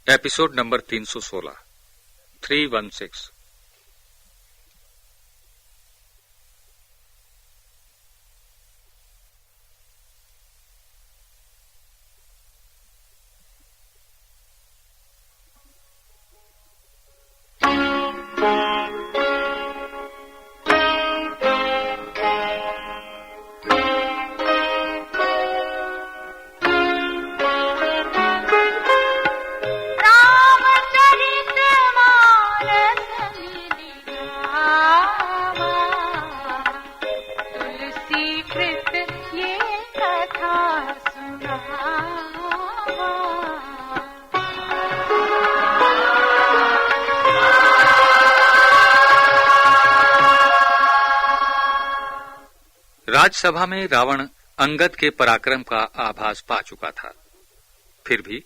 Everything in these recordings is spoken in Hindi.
Episode number 316 316। राजसभा में रावण अंगद के पराक्रम का आभास पा चुका था, फिर भी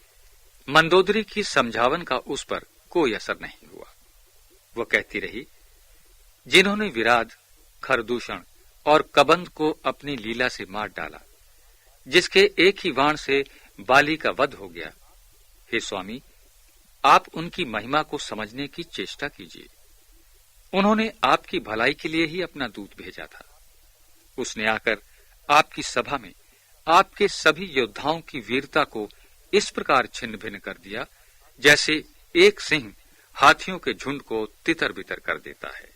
मंदोदरी की समझावन का उस पर कोई असर नहीं हुआ। वह कहती रही, जिन्होंने विराध, खरदूषण और कबंध को अपनी लीला से मार डाला, जिसके एक ही बाण से बाली का वध हो गया, हे स्वामी, आप उनकी महिमा को समझने की चेष्टा कीजिए। उन्होंने आपकी भलाई के लिए ही अपना दूत भेजा था। उसने आकर आपकी सभा में आपके सभी योद्धाओं की वीरता को इस प्रकार छिन्न भिन्न कर दिया, जैसे एक सिंह हाथियों के झुंड को तितर बितर कर देता है।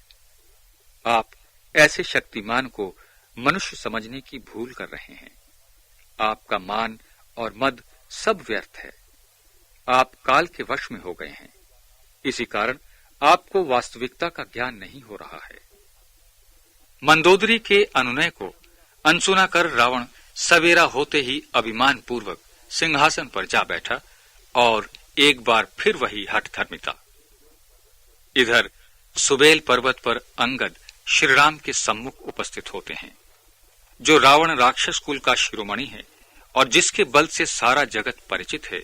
आप ऐसे शक्तिमान को मनुष्य समझने की भूल कर रहे हैं। आपका मान और मद सब व्यर्थ है। आप काल के वश में हो गए हैं। इसी कारण आपको वास्तविकता का ज्ञान नहीं हो रहा है। मंदोदरी के अनुनय को अनसुना कर रावण सवेरा होते ही अभिमान पूर्वक सिंहासन पर जा बैठा और एक बार फिर वही हठधर्मिता। इधर सुबेल पर्वत पर अंगद श्रीराम के सम्मुख उपस्थित होते हैं, जो रावण राक्षस कुल का शिरोमणि है और जिसके बल से सारा जगत परिचित है।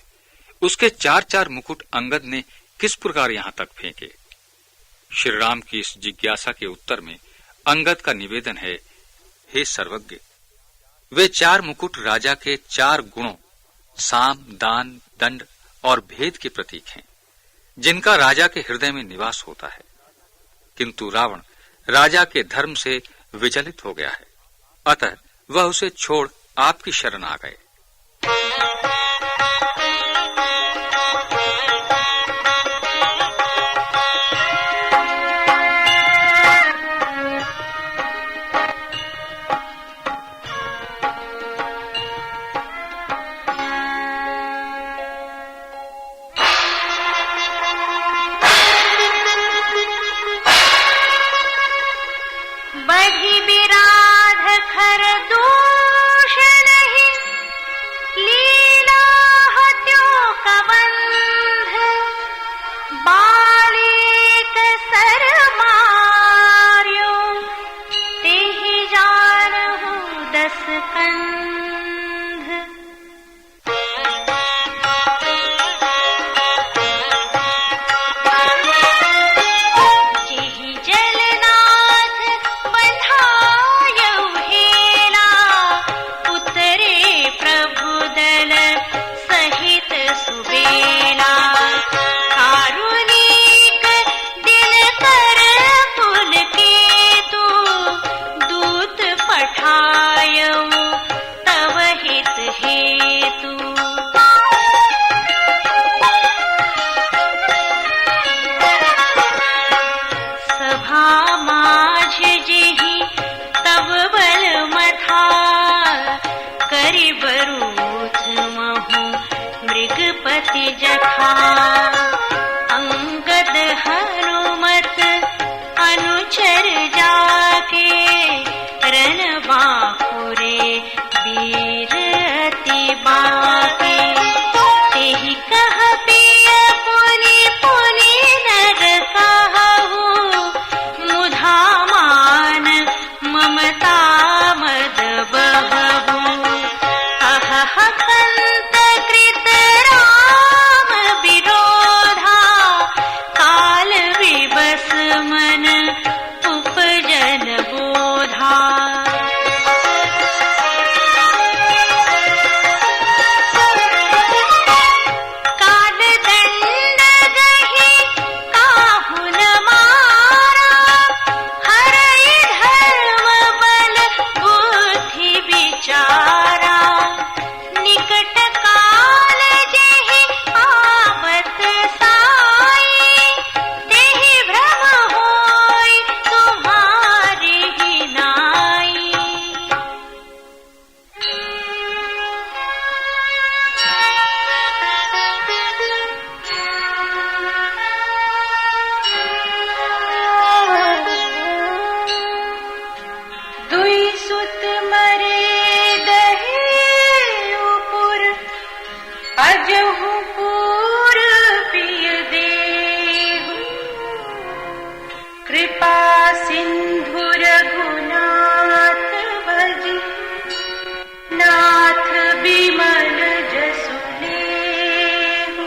उसके 4-4 मुकुट अंगद ने किस प्रकार यहां तक फेंके। श्रीराम की इस जिज्ञासा के उत्तर में अंगद का निवेदन है, हे सर्वज्ञ, वे 4 मुकुट राजा के 4 गुणों साम, दान, दंड और भेद के प्रतीक हैं, जिनका राजा के हृदय में निवास होता है। किंतु रावण राजा के धर्म से विचलित हो गया है, अतः वह उसे छोड़ आपकी शरण आ गए। बढ़ी विराध खरदूषण ही लीला हत्यो कबंध बालिक सर मार्यो तेहि जानहु 10 कंध। मृगपति जखा अंगद हनुमत अनुचर जाके रन बाहुरे वीर अति बाके तेहि कह पिय पुनि पुनि नर कहु मुधा मान ममता मद बहबु अहह कंत कृत राम विरोधा भजहु पूर प्रिय देहु कृपा सिंधु रघुनाथ भज नाथ बिमल जसु लेहु।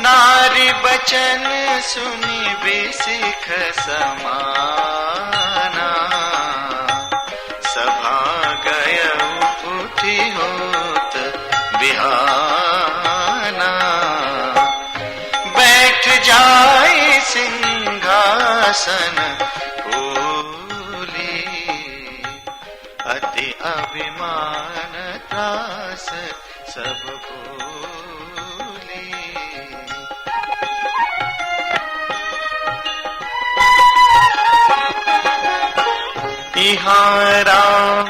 नारी बचन सुनि बिसिख समाना सभा गयउ उठि होत बिहाना। बैठ जाय सिंहासन भूली अति अभिमान त्रास सब भूली। यहाँ राम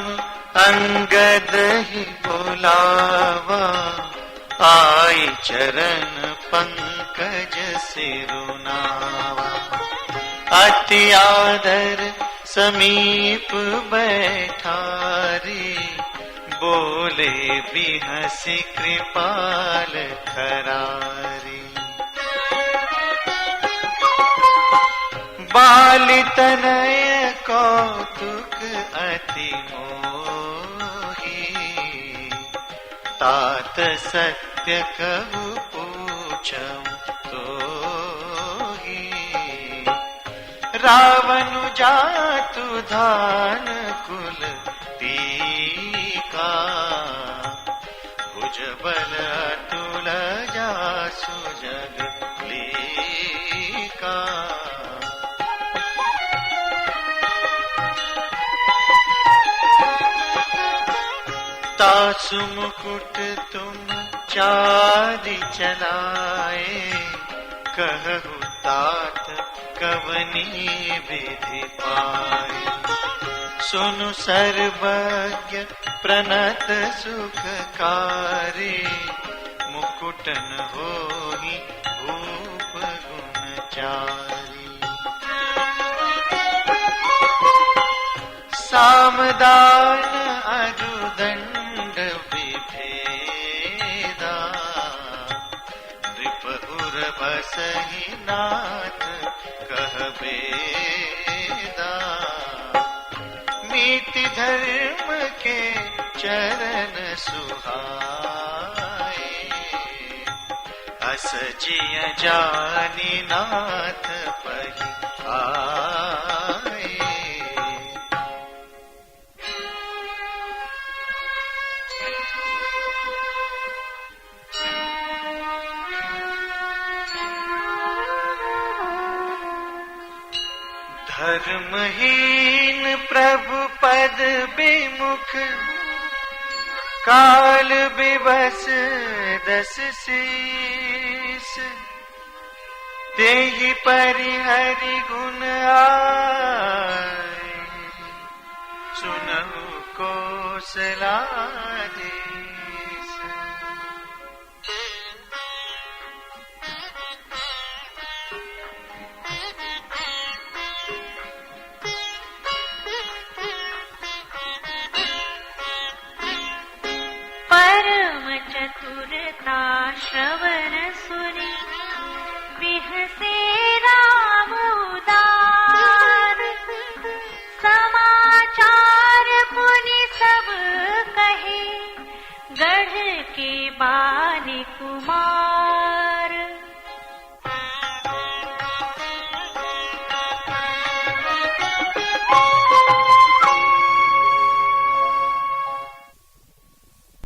अंगद ही बुलावा आई चरण पंकज सिरुनावा। अति आदर समीप बैठारी बोले बिहसी कृपाल खरारी। बाली तनय कौतुक अति मोही तात सत्य कहु पूछऊं तोही। रावण जातु धान कुल टीका भुज बल अतुल जासु जग लीका। तासु मुकुट तुम चारि चलाए कहु तात कवनी विधि पाए। सुनु सर्वज्ञ प्रणत सुखकारी मुकुटन होहि भूप गुणचारी। सामदान अरुदंड विभेदा नृप उर बसहि नाथ कहबेदा। नीति धर्म के चरण सुहाए अस जिय जानी नाथ पहि आए। धर्महीन प्रभु पद विमुख काल बिबस दस शीस। तेहि परिहरि गुण आए सुनहु कौशलाधीश। परम चतुरता श्रवण सुनि बिहसे राम उदार। समाचार पुनि सब कहे गढ़ के बाली कुमार।